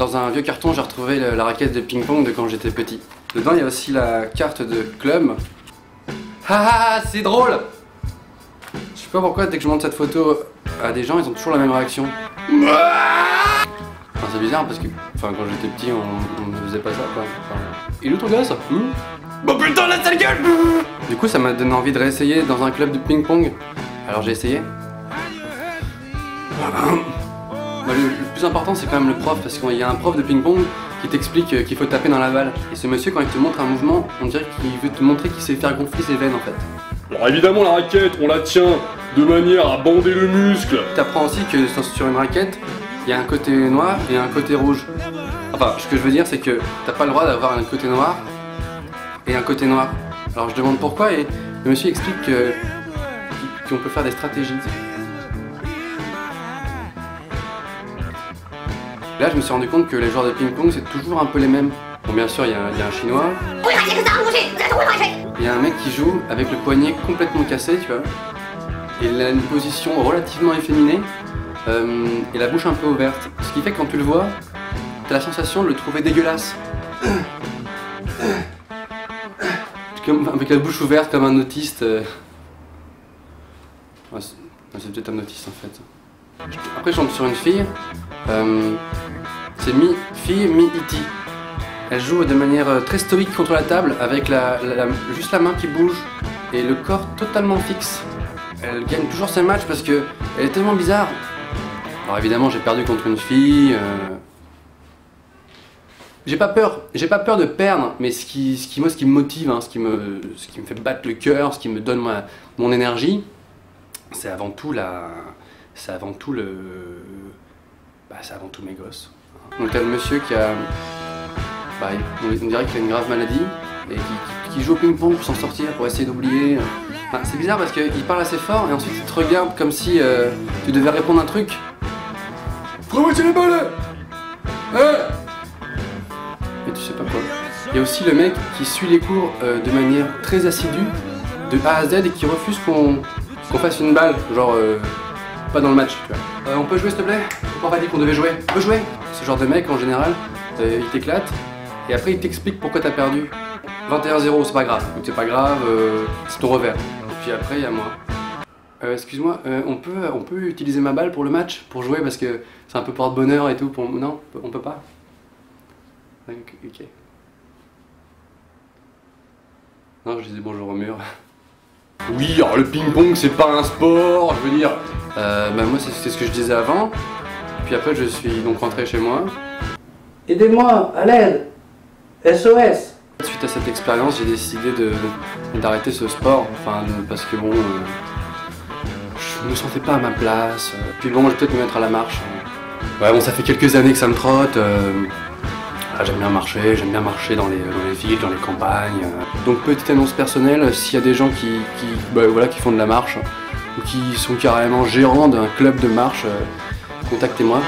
Dans un vieux carton, j'ai retrouvé la raquette de ping-pong de quand j'étais petit. Dedans, il y a aussi la carte de club. Ah, c'est drôle! Je sais pas pourquoi, dès que je montre cette photo à des gens, ils ont toujours la même réaction. Enfin, c'est bizarre parce que quand j'étais petit, on ne faisait pas ça, quoi. Enfin, il est où ton gosse? Bon putain, la sale gueule! Du coup, ça m'a donné envie de réessayer dans un club de ping-pong. Alors j'ai essayé. Le plus important, c'est quand même le prof, parce qu'il y a un prof de ping-pong qui t'explique qu'il faut taper dans la balle. Et ce monsieur, quand il te montre un mouvement, on dirait qu'il veut te montrer qu'il sait faire gonfler ses veines en fait. Alors évidemment, la raquette, on la tient de manière à bander le muscle. T'apprends aussi que sur une raquette, il y a un côté noir et un côté rouge. Enfin, ce que je veux dire, c'est que t'as pas le droit d'avoir un côté noir et un côté noir. Alors je demande pourquoi et le monsieur explique qu'on peut faire des stratégies. Là, je me suis rendu compte que les joueurs de ping-pong, c'est toujours un peu les mêmes. Bon, bien sûr, il y a un chinois. Il y a un mec qui joue avec le poignet complètement cassé, tu vois. Et il a une position relativement efféminée et la bouche un peu ouverte. Ce qui fait que quand tu le vois, t'as la sensation de le trouver dégueulasse. Avec la bouche ouverte comme un autiste. Ouais, c'est peut-être un autiste en fait. Après, je tombe sur une fille. C'est mi-fille, mi-iti. Elle joue de manière très stoïque contre la table avec juste la main qui bouge et le corps totalement fixe. Elle gagne toujours ses matchs parce que elle est tellement bizarre. Alors évidemment, j'ai perdu contre une fille. J'ai pas peur de perdre, mais ce qui me motive, hein, ce qui me fait battre le cœur, ce qui me donne mon énergie, c'est avant tout mes gosses. Donc t'as le monsieur qui a, on dirait qu'il a une grave maladie et qui joue au ping-pong pour s'en sortir, pour essayer d'oublier. Enfin, c'est bizarre parce qu'il parle assez fort et ensuite il te regarde comme si tu devais répondre un truc. Faut moitié les balles! Et tu sais pas quoi. Il y a aussi le mec qui suit les cours de manière très assidue, de A à Z, et qui refuse qu'on fasse une balle, genre pas dans le match, tu vois. On peut jouer s'il te plaît? On m'a dit qu'on devait jouer. On peut jouer? Ce genre de mec en général, il t'éclate et après il t'explique pourquoi t'as perdu. 21-0, c'est pas grave. Donc c'est pas grave, c'est ton revers. Et puis après il y a moi. Excuse-moi, on peut utiliser ma balle pour le match, pour jouer parce que c'est un peu porte-bonheur et tout. Non, on peut pas. Ok. Non, je disais bonjour au mur. Oui, alors le ping-pong, c'est pas un sport, je veux dire. Moi, c'est ce que je disais avant. Puis après, je suis donc rentré chez moi. Aidez-moi, à l'aide! SOS! Suite à cette expérience, j'ai décidé d'arrêter ce sport. Enfin, parce que bon, je me sentais pas à ma place. Puis bon, je vais peut-être me mettre à la marche. Ouais, bon, ça fait quelques années que ça me trotte. J'aime bien marcher dans les villes, dans les campagnes. Donc petite annonce personnelle, s'il y a des gens qui font de la marche ou qui sont carrément gérants d'un club de marche, contactez-moi.